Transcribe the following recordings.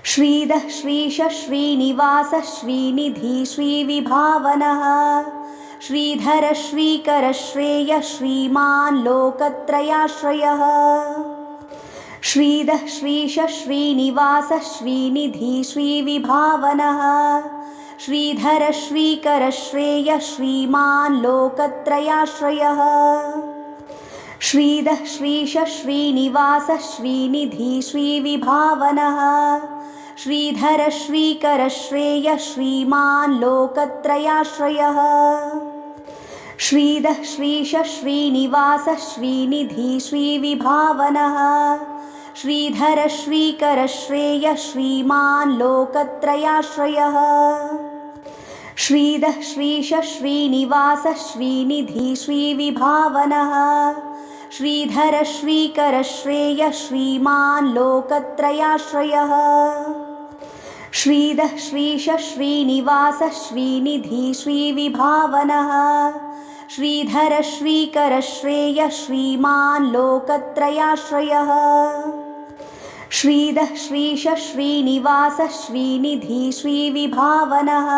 श्रीदः श्रीश श्रीनिवास श्रीनिधि श्रीविभावनः श्रीधर श्रीकर श्रेय श्रीमान् लोकत्रयाश्रयः। श्रीदः श्रीश श्रीनिवास श्रीनिधि श्रीविभावनः श्रीधर श्रीकर श्रेय श्रीमान् लोकत्रयाश्रयः। श्रीदः श्रीश श्रीनिवास श्रीनिधि श्रीविभावनः श्रीधर श्रीकर श्रेय श्रीमान् लोकत्रयाश्रयः। श्रीदः श्रीश श्रीनिवास श्रीनिधि श्रीविभावनः श्रीधर श्रीकर श्रेय श्रीमान् लोकत्रयाश्रयः। श्रीदः श्रीश श्रीनिवास श्रीनिधि श्रीविभावनः श्रीधर श्रीकर श्रेय श्रीमान् लोकत्रयाश्रयः। श्रीदः श्रीश श्रीनिवास श्रीनिधि श्रीविभावनः श्रीधर श्रीकर श्रेय श्रीमान् लोकत्रयाश्रयः। श्रीदः श्रीश श्रीनिवास श्रीनिधि श्रीविभावनः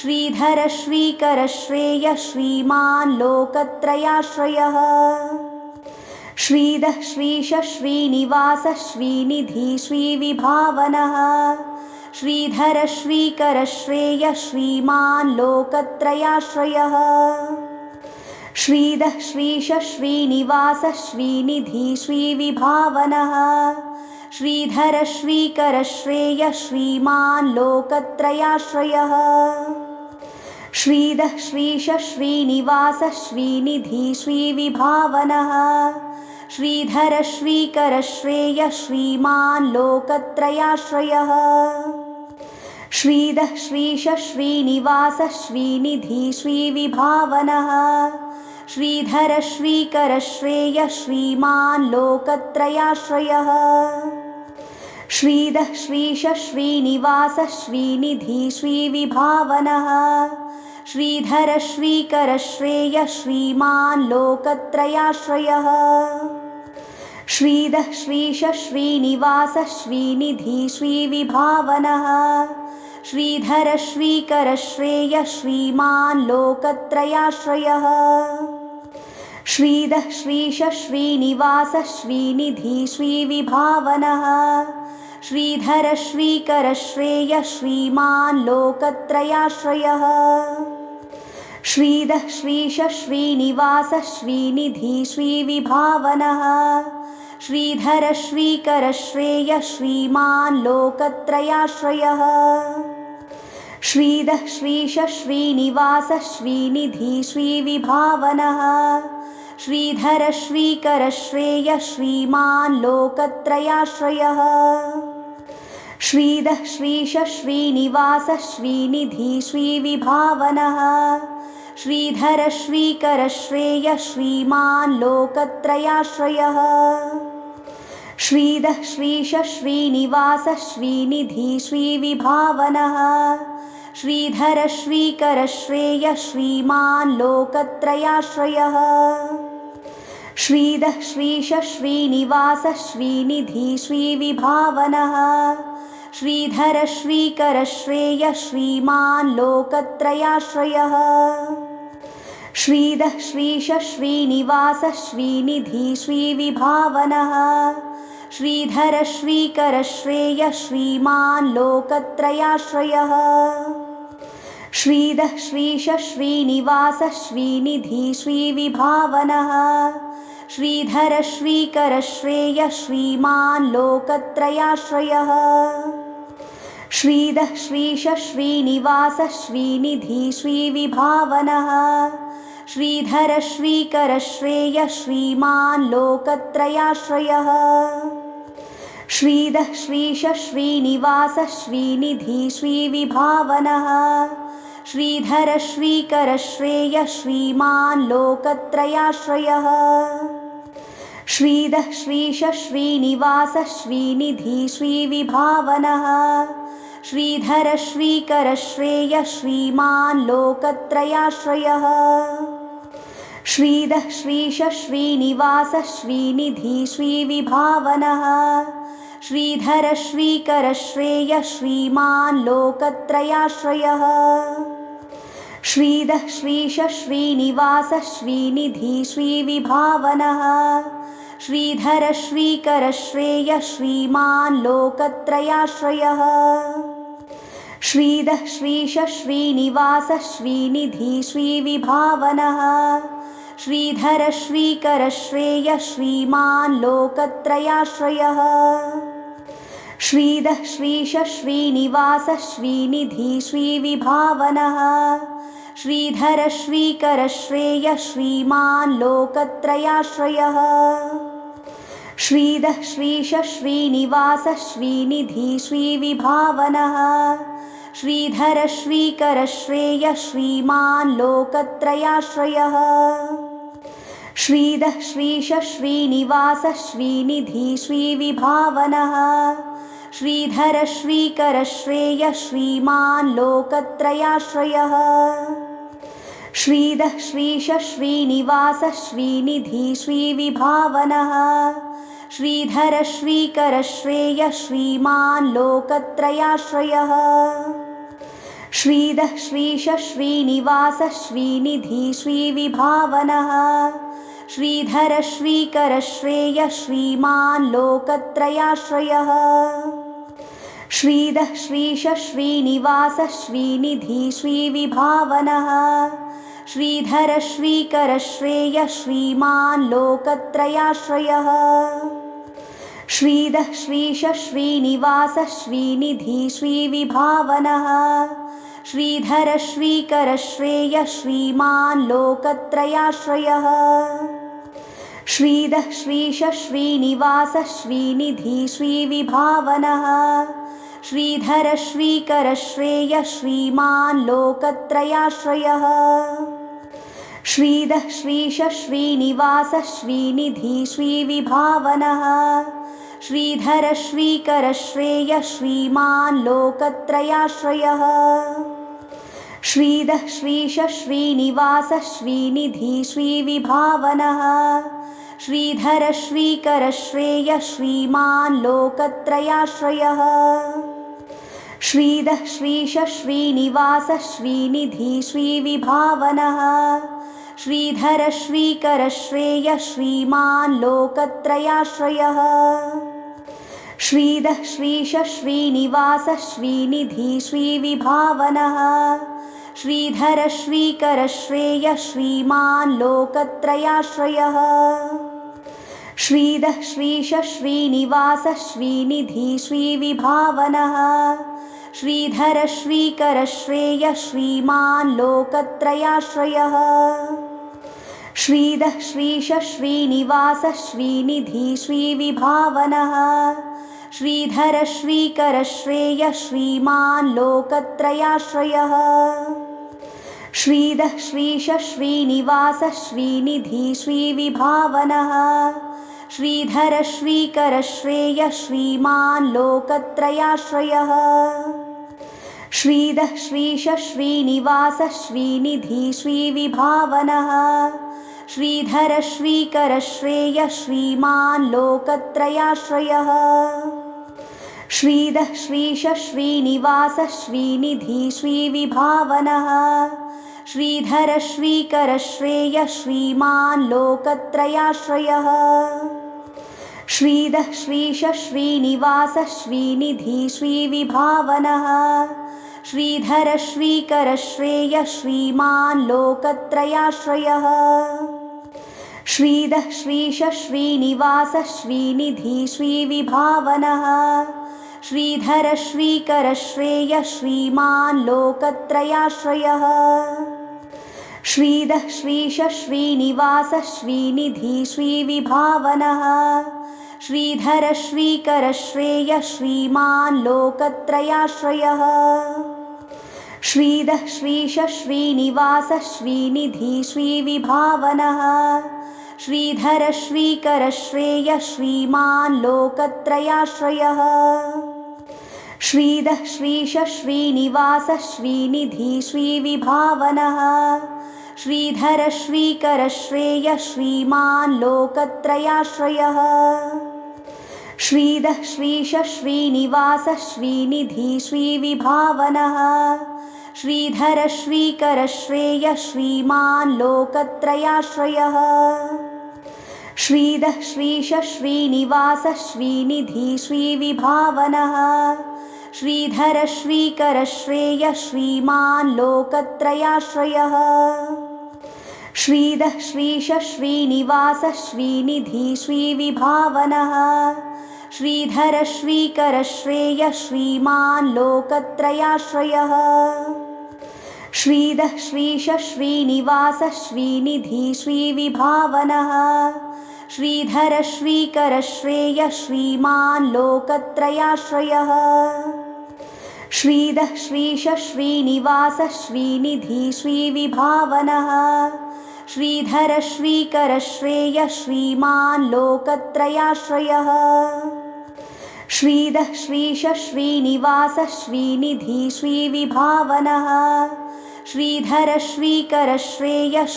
श्रीधर श्रीकर श्रेय श्रीमान् लोकत्रयाश्रयः। श्रीदः श्रीश श्रीनिवास श्रीनिधि श्रीविभावनः श्रीधर श्रीकर श्रेय श्रीमान् लोकत्रयाश्रयः। श्रीदः श्रीश श्रीनिवास श्रीनिधि श्रीविभावनः श्रीधर श्रीकर श्रेय श्रीमान् लोकत्रयाश्रयः। श्रीदः श्रीश श्रीनिवास श्रीनिधि श्रीविभावनः श्रीधर श्रीकर श्रेय श्रीमान् लोकत्रयाश्रयः। श्रीदः श्रीश श्रीनिवास श्रीनिधि श्रीविभावनः श्रीधर श्रीकर श्रेय श्रीमान् लोकत्रयाश्रयः। श्रीदः श्रीश श्रीनिवास श्रीनिधि श्रीविभावनः श्रीधर श्रीकर श्रेय श्रीमान् लोकत्रयाश्रयः। श्रीदः श्रीश श्रीनिवास श्रीनिधि श्रीविभावनः श्रीधर श्रीकर श्रेय श्रीमान् लोकत्रयाश्रयः। श्रीदः श्रीश श्रीनिवास श्रीनिधि श्रीविभावनः श्रीधर श्रीकर श्रेय श्रीमान् लोकत्रयाश्रयः। श्रीदः श्रीश श्रीनिवास श्रीनिधि श्रीविभावनः श्रीधर श्रीकर श्रेय श्रीमान् लोकत्रयाश्रयः। श्रीदः श्रीश श्रीनिवास श्रीनिधि श्रीविभावनः श्रीधर श्रीकर श्रेय श्रीमान् लोकत्रयाश्रयः। श्रीदः श्रीश श्रीनिवास श्रीनिधि श्रीविभावनः श्रीधर श्रीकर श्रेय श्रीमान् लोकत्रयाश्रयः। श्रीदः श्रीश श्रीनिवास श्रीनिधि श्रीविभावनः श्रीधर श्रीकर श्रेय श्रीमान् लोकत्रयाश्रयः। श्रीदः श्रीश श्रीनिवास श्रीनिधि श्रीविभावनः श्रीधर श्रीकर श्रेय श्रीमान् लोकत्रयाश्रयः। श्रीदः श्रीश श्रीनिवास श्रीनिधि श्रीविभावनः श्रीधर श्रीकर श्रेय श्रीमान् लोकत्रयाश्रयः। श्रीदः श्रीश श्रीनिवास श्रीनिधि श्रीविभावनः श्रीधर श्रीकर श्रेय श्रीमान् लोकत्रयाश्रयः। श्रीदः श्रीश श्रीनिवास श्रीनिधि श्रीविभावनः श्रीधर श्रीकर श्रेय श्रीमान् लोकत्रयाश्रयः। श्रीदः श्रीश श्रीनिवास श्रीनिधि श्रीविभावनः श्रीधर श्रीकर श्रेय श्रीमान् लोकत्रयाश्रयः। श्रीदः श्रीश श्रीनिवास श्रीनिधि श्रीविभावनः श्रीधर श्रीकर श्रेय श्रीमान् लोकत्रयाश्रयः। श्रीदः श्रीश श्रीनिवास श्रीनिधि श्रीविभावनः श्रीधर श्रीकर श्रेय श्रीमान् लोकत्रयाश्रयः श्रीदः श्रीश श्रीनिवास श्रीनिधि श्रीविभावनः श्रीधर श्रीकर श्रेय श्रीमान् लोकत्रयाश्रयः श्रीदः श्रीश श्रीनिवास श्रीनिधि श्रीविभावनः श्रीधर श्रीकर श्रेय श्रीमान् लोकत्रयाश्रयः श्रीदः श्रीश श्रीनिवास श्रीनिधि श्रीविभावनः श्रीधर श्रीकर श्रेय श्रीमान् लोकत्रयाश्रयः श्रीदः श्रीश श्रीनिवास श्रीनिधि श्रीविभावनः श्रीधर श्रीकर श्रेय श्रीमान् लोकत्रयाश्रयः श्रीदः श्रीश श्रीनिवास श्रीनिधि श्रीविभावनः श्रीधर श्रीकर श्रेय श्रीमान् लोकत्रयाश्रयः श्रीदः श्रीश श्रीनिवास श्रीनिधि श्रीविभावनः श्रीधर श्रीकर श्रेय श्रीमान् लोकत्रयाश्रयः श्रीदः श्रीश श्रीनिवास श्रीनिधि श्रीविभावनः श्रीधर श्रीकर श्रेय श्रीमान् लोकत्रयाश्रयः श्रीदः श्रीश श्रीनिवास श्रीनिधि श्रीविभावनः श्रीधर श्रीकर श्रेय श्रीमान् लोकत्रयाश्रयः श्रीदः श्रीश श्रीनिवास श्रीनिधि श्रीविभावनः श्रीधर श्रीकर श्रेय श्रीमान् लोकत्रयाश्रयः श्रीदः श्रीश श्रीनिवास श्रीनिधि श्रीविभावनः श्रीधर श्रीकर श्रेय श्रीमान् लोकत्रयाश्रयः श्रीदः श्रीश श्रीनिवास श्रीनिधि श्रीविभावनः श्रीधर श्रीकर श्रेय श्रीमान् लोकत्रयाश्रयः श्रीदः श्रीश श्रीनिवास श्रीनिधि श्रीविभावनः श्रीधर श्रीकर श्रेय श्रीमान् लोकत्रयाश्रयः श्रीदः श्रीश श्रीनिवास श्रीनिधि श्रीविभावनः श्रीधर श्रीकर श्रेय श्रीमान् लोकत्रयाश्रयः श्रीदः श्रीश श्रीनिवास श्रीनिधि श्रीविभावनः श्रीधर श्रीकर श्रेय श्रीमान् लोकत्रयाश्रयः श्रीदः श्रीश श्रीनिवास श्रीनिधि श्रीविभावनः श्रीधर श्रीकर श्रेय श्रीमान् लोकत्रयाश्रयः श्रीदः श्रीश श्रीनिवास श्रीनिधि श्रीविभावनः श्रीधर श्रीकर श्रेय श्रीमान् लोकत्रयाश्रयः श्रीदः श्रीश श्रीनिवास श्रीनिधि श्रीविभावनः श्रीधर श्रीकर श्रेय श्रीमान् लोकत्रयाश्रयः श्रीदः श्रीश श्रीनिवास श्रीनिधि श्रीविभावनः श्रीधर श्रीकर श्रेय श्रीमान् लोकत्रयाश्रयः श्रीदः श्रीश श्रीनिवास श्रीनिधि श्रीविभावनः श्रीधर श्रीकर श्रेय श्रीमान् लोकत्रयाश्रयः श्रीदः श्रीश श्रीनिवास श्रीनिधि श्रीविभावनः श्रीधर श्रीकर श्रेय श्रीमान् लोकत्रयाश्रयः श्रीदः श्रीश श्रीनिवास श्रीनिधि श्रीविभावनः श्रीधर श्रीकर श्रेय श्रीमान् लोकत्रयाश्रयः श्रीदः श्रीश श्रीनिवास श्रीनिधि श्रीविभावनः श्रीधर श्रीकर श्रेय श्रीमान् लोकत्रयाश्रयः श्रीदः श्रीश श्रीनिवास श्रीनिधि श्रीविभावनः श्रीधर श्रीकर श्रेय श्रीमान् लोकत्रयाश्रयः श्रीदः श्रीश श्रीनिवास श्रीनिधि श्रीविभावनः श्रीधर श्रीकर श्रेय श्रीमान् लोकत्रयाश्रयः श्रीधः श्रीश श्रीनिवास श्रीनिधि श्रीविभावनः श्रीधर श्रीकर श्रेय श्रीमान् लोकत्रयाश्रयः श्रीधः श्रीश श्रीनिवास श्रीनिधि श्रीविभावनः श्रीधर श्रीकर श्रेय श्रीमान् लोकत्रयाश्रयः श्रीधः श्रीश श्रीनिवास श्रीनिधि श्रीविभावनः श्रीधर श्रीकर श्रेय श्रीमान् लोकत्रयाश्रयः श्रीधः श्रीश श्रीनिवास श्रीनिधि श्रीविभावनः श्रीधर श्रीकर श्रेय श्रीमान् लोकत्रयाश्रयः श्रीधः श्रीश श्रीनिवास श्रीनिधि श्रीविभावनः श्रीधर श्रीकर श्रेय श्रीमान्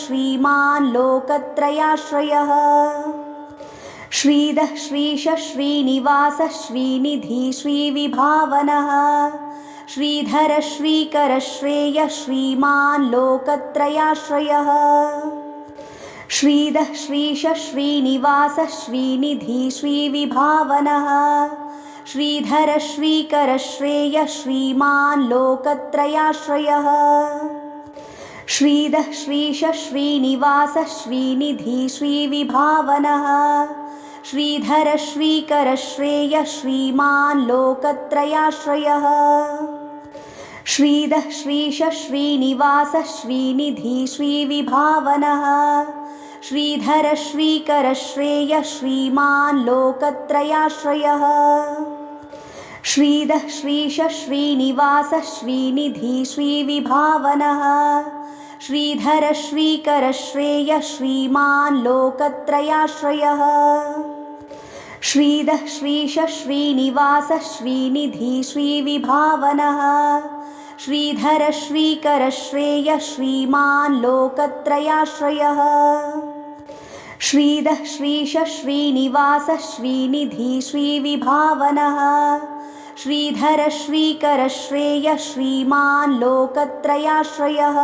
लोकत्रयाश्रयः श्रीधः श्रीश श्रीनिवास श्रीनिधि श्रीविभावनः श्रीधर श्रीकर श्रेय श्रीमान् लोकत्रयाश्रयः श्रीधः श्रीश श्रीनिवास श्रीनिधि श्रीविभावनः श्रीधर श्रीकर श्रेय श्रीमान् लोकत्रयाश्रयः श्रीधः श्रीश श्रीनिवास श्रीनिधि श्रीविभावनः श्रीधर श्रीकर श्रेय श्रीमान् लोकत्रयाश्रयः श्रीधः श्रीश श्रीनिवास श्रीनिधि श्रीविभावनः श्रीधर श्रीकर श्रेय श्रीमान् लोकत्रयाश्रयः श्रीधः श्रीश श्रीनिवास श्रीनिधि श्रीविभावनः श्रीधर श्रीकर श्रेय श्रीमान् लोकत्रयाश्रयः श्रीधः श्रीश श्रीनिवास श्रीनिधि श्रीविभावनः श्रीधर श्रीकर श्रेय श्रीमान् लोकत्रयाश्रयः श्रीधः श्रीश श्रीनिवास श्रीनिधि श्रीविभावनः श्रीधर श्रीकर श्रेय श्रीमान् लोकत्रयाश्रयः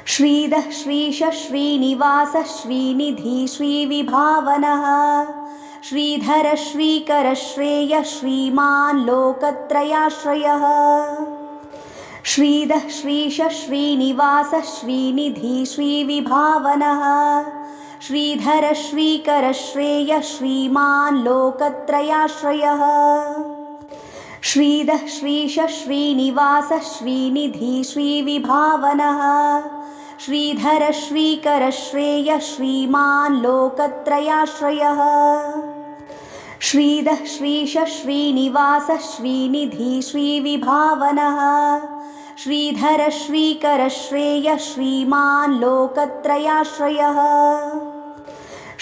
श्रीधः श्रीश श्रीनिवास श्रीनिधि श्रीविभावनः श्रीधर श्रीकर श्रेय श्रीमान् लोकत्रयाश्रयः श्रीधः श्रीश श्रीनिवास श्रीनिधि श्रीविभावनः श्रीधर श्रीकर श्रेय श्रीमान् लोकत्रयाश्रयः श्रीधः श्रीश श्रीनिवास श्रीनिधि श्रीविभावनः श्रीधर श्रीकर श्रेय श्रीमान् लोकत्रयाश्रयः श्रीधः श्रीश श्रीनिवास श्रीनिधि श्रीविभावनः श्रीधर श्रीकर श्रेय श्रीमान् लोकत्रयाश्रयः श्रीधः श्रीश श्रीनिवास श्रीनिधि श्रीविभावनः श्रीधर श्रीकर श्रेय श्रीमान् लोकत्रयाश्रयः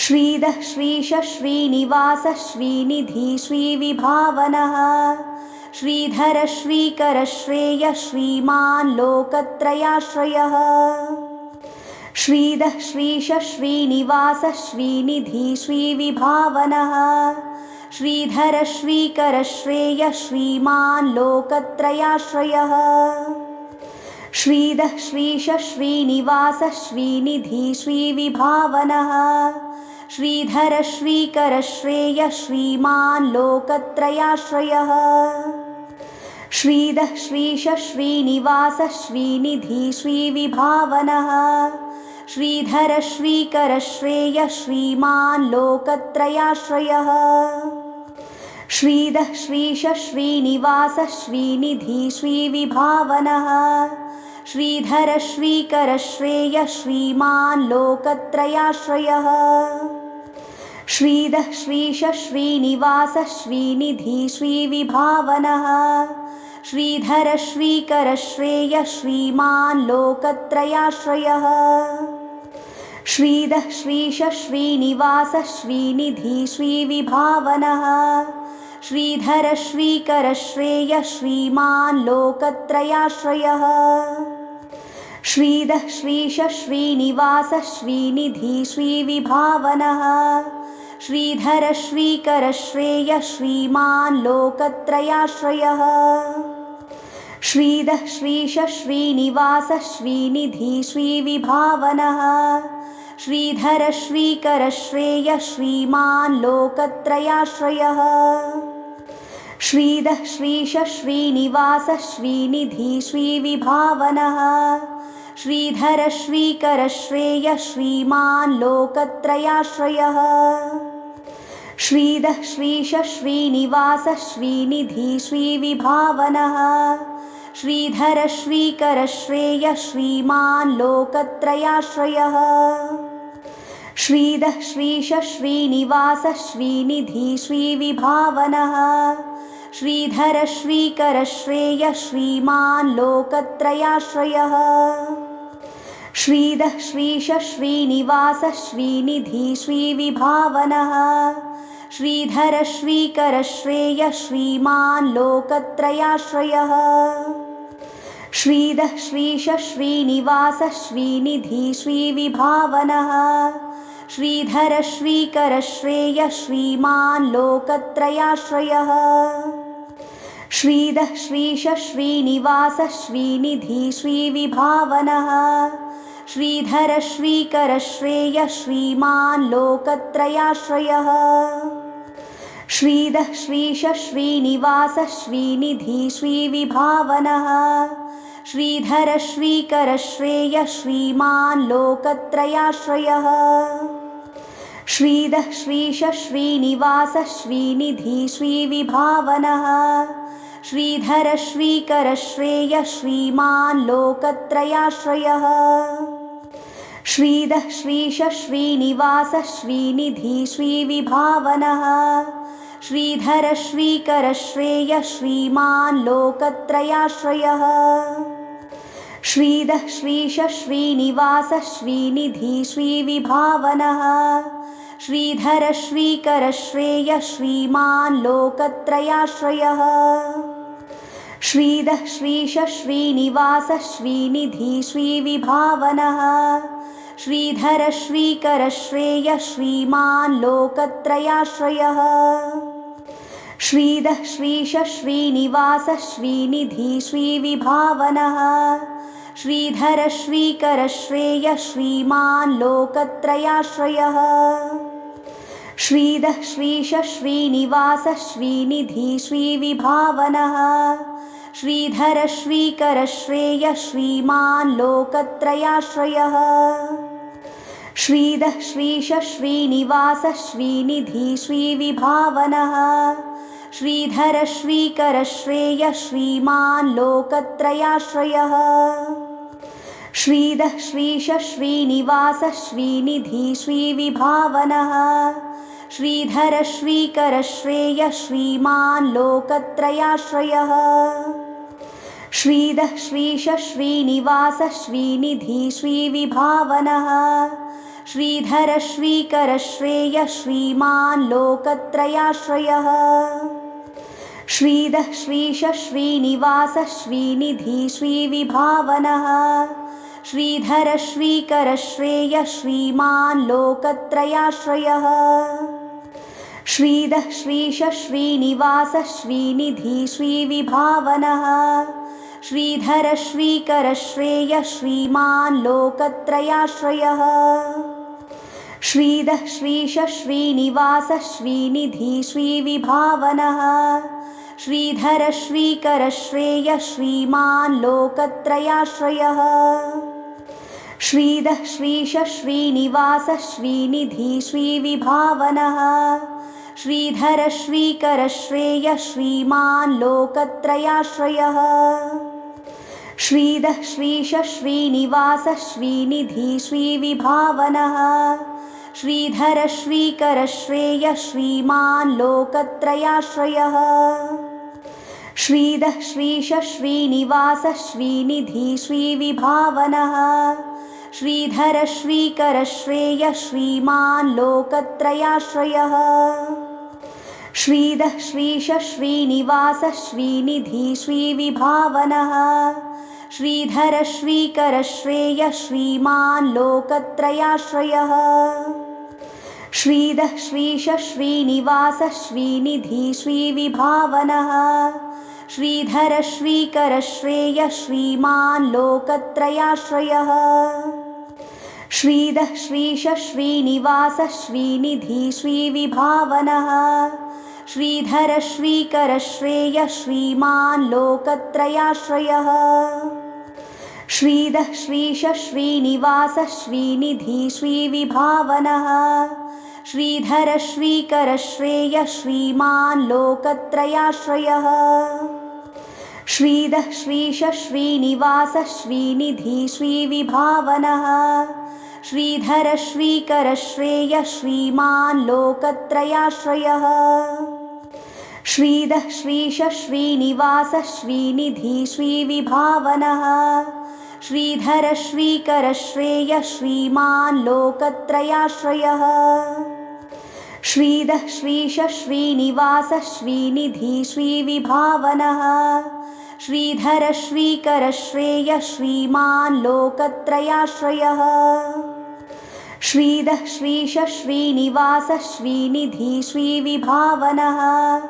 श्रीधः श्रीश श्रीनिवास श्रीनिधि श्रीविभावनः श्रीधर श्रीकर श्रेय श्रीमान् लोकत्रयाश्रयः श्रीधः श्रीश श्रीनिवास श्रीनिधि श्रीविभावनः श्रीधर श्रीकर श्रेय श्रीमान् लोकत्रयाश्रयः श्रीधः श्रीश श्रीनिवास श्रीनिधि श्रीविभावनः श्रीधर श्रीकर श्रेय श्रीमान् लोकत्रयाश्रयः श्रीधः श्रीश श्रीनिवास श्रीनिधि श्रीविभावनः श्रीधर श्रीकर श्रेय श्रीमान् लोकत्रयाश्रयः श्रीधः श्रीश श्रीनिवास श्रीनिधि श्रीविभावनः श्रीधर श्रीकर श्रेय श्रीमान् लोकत्रयाश्रयः श्रीधः श्रीश श्रीनिवास श्रीनिधि श्रीविभावनः श्रीधर श्रीकर श्रेय श्रीमान् लोकत्रयाश्रयः श्रीधः श्रीश श्रीनिवास श्रीनिधि श्रीविभावनः श्रीधर श्रीकर श्रेय श्रीमान् लोकत्रयाश्रयः श्रीधः श्रीश श्रीनिवास श्रीनिधि श्रीविभावनः श्रीधर श्रीकर श्रेय श्रीमान् लोकत्रयाश्रयः श्रीदः श्रीश श्रीनिवास श्रीनिधि श्रीविभावनः श्रीधर श्रीकर श्रेय श्रीमान् लोकत्रयाश्रयः श्रीदः श्रीश श्रीनिवास श्रीनिधि श्रीविभावनः श्रीधर श्रीकर श्रेय श्रीमान् लोकत्रयाश्रयः श्रीदः श्रीश श्रीनिवास श्रीनिधि श्रीविभावनः श्रीधर श्रीकर श्रेय श्रीमान् लोकत्रयाश्रयः श्रीदः श्रीश श्रीनिवास श्रीनिधि श्रीविभावनः श्रीधर श्रीकर श्रेय श्रीमान् लोकत्रयाश्रयः श्रीदः श्रीश श्रीनिवास श्रीनिधि श्रीविभावनः श्रीधर श्रीकर श्रेय श्रीमान् लोकत्रयाश्रयः श्रीदः श्रीश श्रीनिवास श्रीनिधि श्रीविभावनः श्रीधर श्रीकर श्रेय श्रीमान् लोकत्रयाश्रयः श्रीदः श्रीश श्रीनिवास श्रीनिधि श्रीविभावनः श्रीधर श्रीकर श्रेय श्रीमान् लोकत्रयाश्रयः श्रीदः श्रीश श्रीनिवास श्रीनिधि श्रीविभावनः श्रीधर श्रीकर श्रेय श्रीमान् लोकत्रयाश्रयः श्रीदः श्रीश श्रीनिवास श्रीनिधि श्रीविभावनः श्रीधर श्रीकर श्रेय श्रीमान् लोकत्रयाश्रयः श्रीदः श्रीश श्रीनिवास श्रीनिधि श्रीविभावनः श्रीधर श्रीकर श्रेय श्रीमान् लोकत्रयाश्रयः श्रीदः श्रीश श्रीनिवास श्रीनिधि श्रीविभावनः श्रीधर श्रीकर श्रेय श्रीमान् लोकत्रयाश्रयः श्रीदः श्रीश श्रीनिवास श्रीनिधि श्रीविभावनः श्रीधर श्रीकर श्रेय श्रीमान् लोकत्रयाश्रयः श्रीदः श्रीश श्रीनिवास श्रीनिधि श्रीविभावनः श्रीधर श्रीकर श्रेय श्रीमान् लोकत्रयाश्रयः श्रीदः श्रीश श्रीनिवास श्रीनिधि श्रीविभावनः श्रीधर श्रीकर श्रेय श्रीमान् लोकत्रयाश्रयः श्रीदः श्रीश श्रीनिवास श्रीनिधि श्रीविभावनः श्रीधर श्रीकर श्रेय श्रीमान् लोकत्रयाश्रयः श्रीदः श्रीश श्रीनिवास श्रीनिधि श्रीविभावनः श्रीधर श्रीकर श्रेय श्रीमान् लोकत्रयाश्रयः श्रीदः श्रीश श्रीनिवास श्रीनिधि श्रीविभावनः श्रीधर श्रीकर श्रेय श्रीमान् लोकत्रयाश्रयः श्रीदः श्रीश श्रीनिवास श्रीनिधि श्रीविभावनः श्रीधर श्रीकर श्रेय श्रीमान् लोकत्रयाश्रयः श्रीदः श्रीश श्रीनिवास श्रीनिधि श्रीविभावनः श्रीधर श्रीकर श्रेय श्रीमान् लोकत्रयाश्रयः श्रीदः श्रीश श्रीनिवास श्रीनिधि श्रीविभावनः श्रीधर श्रीकर श्रेय श्रीमान् लोकत्रयाश्रयः श्रीदः श्रीश श्रीनिवास श्रीनिधि श्रीविभावनः श्रीधर श्रीकर श्रेय श्रीमान् लोकत्रयाश्रयः श्रीदः श्रीश श्रीनिवास श्रीनिधि श्रीविभावनः श्रीधर श्रीकर श्रेय श्रीमान् लोकत्रयाश्रयः श्रीदः श्रीश श्रीनिवास श्रीनिधि श्रीविभावनः श्रीधर श्रीकर श्रेय श्रीमान् लोकत्रयाश्रयः श्रीदः श्रीश श्रीनिवास श्रीनिधि श्रीविभावनः श्रीधर श्रीकर श्रेय श्रीमान् लोकत्रयाश्रयः श्रीधः श्रीश श्रीनिवासः श्रीनिधि श्रीविभावनः श्रीधर श्रीकर श्रेयः श्रीमान् लोकत्रयाश्रयः श्रीधः श्रीश श्रीनिवासः श्रीनिधि श्रीविभावनः श्रीधर श्रीकर श्रेयः श्रीमान् लोकत्रयाश्रयः श्रीधः श्रीश श्रीनिवासः श्रीनिधि श्रीविभावनः श्रीधर श्रीकर श्रेयः श्रीमान् लोकत्रयाश्रयः श्रीधः श्रीश श्रीनिवासः श्रीनिधि श्रीविभावनः श्रीधर श्रीकर श्रेयः श्रीमान् लोकत्रयाश्रयः श्रीधः श्रीश श्रीनिवासः श्रीनिधि श्रीविभावनः श्रीधर श्रीकर श्रेयः श्रीमान् लोकत्रयाश्रयः श्रीधः श्रीश श्रीनिवासः श्रीनिधि श्रीविभावनः श्रीधर श्रीकर श्रेयः श्रीमान् लोकत्रयाश्रयः श्रीधः श्रीश श्रीनिवासः श्रीनिधि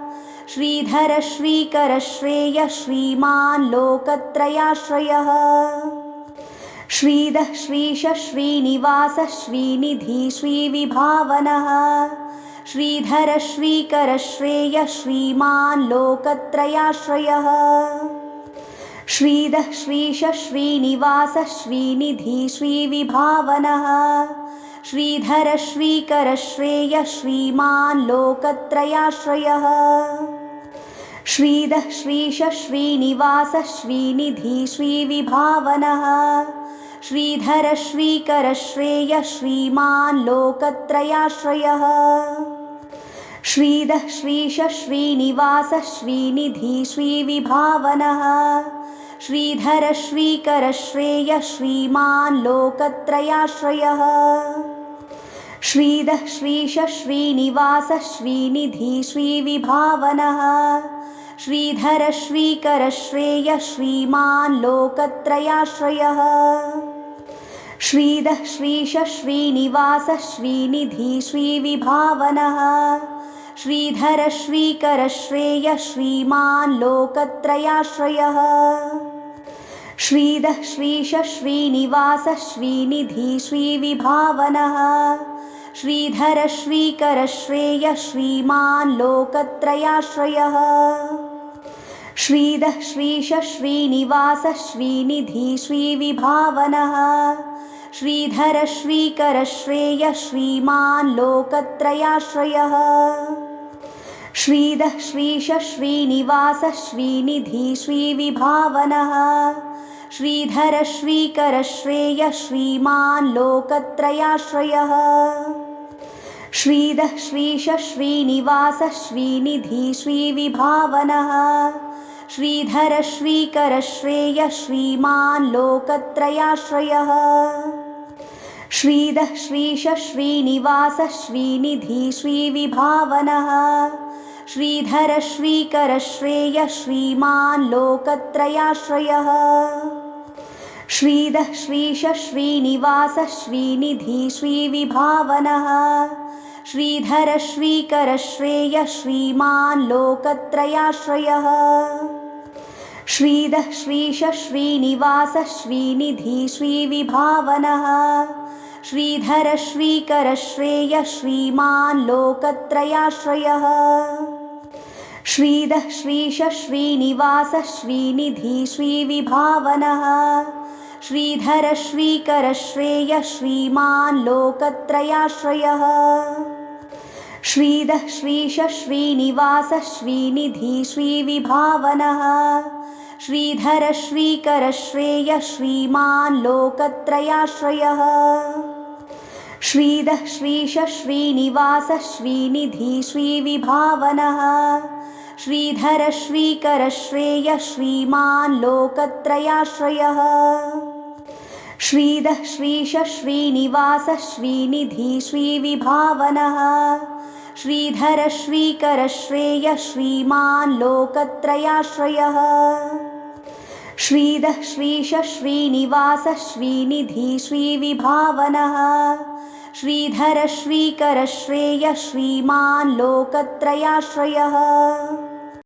श्रीविभावनः श्रीधर श्रीकर श्रेयः श्रीमान् लोकत्रयाश्रयः श्रीधः श्रीश श्रीनिवासः श्रीनिधि श्रीविभावनः श्रीधर श्रीकर श्रेयः श्रीमान् लोकत्रयाश्रयः श्रीधः श्रीश श्रीनिवासः श्रीनिधि श्रीविभावनः श्रीधर श्रीकर श्रेयः श्रीमान् लोकत्रयाश्रयः श्रीधः श्रीश श्रीनिवासः श्रीनिधि श्रीविभावनः श्रीधर श्रीकर श्रेयः श्रीमान् लोकत्रयाश्रयः श्रीधः श्रीश श्रीनिवासः श्रीनिधि श्रीविभावनः श्रीधर श्रीकर श्रेयः श्रीमान् लोकत्रयाश्रयः श्रीधः श्रीश श्रीनिवासः श्रीनिधि श्रीविभावनः श्रीधर श्रीकर श्रेयः श्रीमान् लोकत्रयाश्रयः श्रीधः श्रीश श्रीनिवासः श्रीनिधि श्रीविभावनः श्रीधर श्रीकर श्रेयः श्रीमान् लोकत्रयाश्रयः श्रीधः श्रीश श्रीनिवासः श्रीनिधि श्रीविभावनः श्रीधर श्रीकर श्रेयः श्रीमान् लोकत्रयाश्रयः श्रीधः श्रीश श्रीनिवासः श्रीनिधि श्रीविभावनः श्रीधर श्रीकर श्रेयः श्रीमान् लोकत्रयाश्रयः श्रीधः श्रीश श्रीनिवासः श्रीनिधि श्रीविभावनः श्रीधर श्रीकर श्रेयः श्रीमान् लोकत्रयाश्रयः श्रीधः श्रीश श्रीनिवासः श्रीनिधि श्रीविभावनः श्रीधर श्रीकर श्रेयः श्रीमान् लोकत्रयाश्रयः श्रीधः श्रीश श्रीनिवासः श्रीनिधि श्रीविभावनः श्रीधर श्रीकर श्रेयः श्रीमान् लोकत्रयाश्रयः श्रीधः श्रीश श्रीनिवासः श्रीनिधि श्रीविभावनः श्रीधर श्रीकर श्रेयः श्रीमान् लोकत्रयाश्रयः श्रीधः श्रीश श्रीनिवासः श्रीनिधि श्रीविभावनः श्रीधर श्रीकर श्रेयः श्रीमान् लोकत्रयाश्रयः श्रीधः श्रीश श्रीनिवासः श्रीनिधि श्रीविभावनः श्रीधर श्रीकर श्रेयः श्रीमान् लोकत्रयाश्रयः श्रीधः श्रीश श्रीनिवासः श्रीनिधि श्रीविभावनः श्रीधर श्रीकर श्रेयः श्रीमान् लोकत्रयाश्रयः श्रीधः श्रीश श्रीनिवासः श्रीनिधि श्रीविभावनः श्रीधर श्रीकर श्रेयः श्रीमान् लोकत्रयाश्रयः श्रीधः श्रीश श्रीनिवासः श्रीनिधि श्रीविभावनः श्रीधर श्रीकर श्रेयः श्रीमान् लोकत्रयाश्रयः श्रीधः श्रीश श्रीनिवासः श्रीनिधि श्रीविभावनः श्रीधर श्रीकर श्रेयः श्रीमान् लोकत्रयाश्रयः।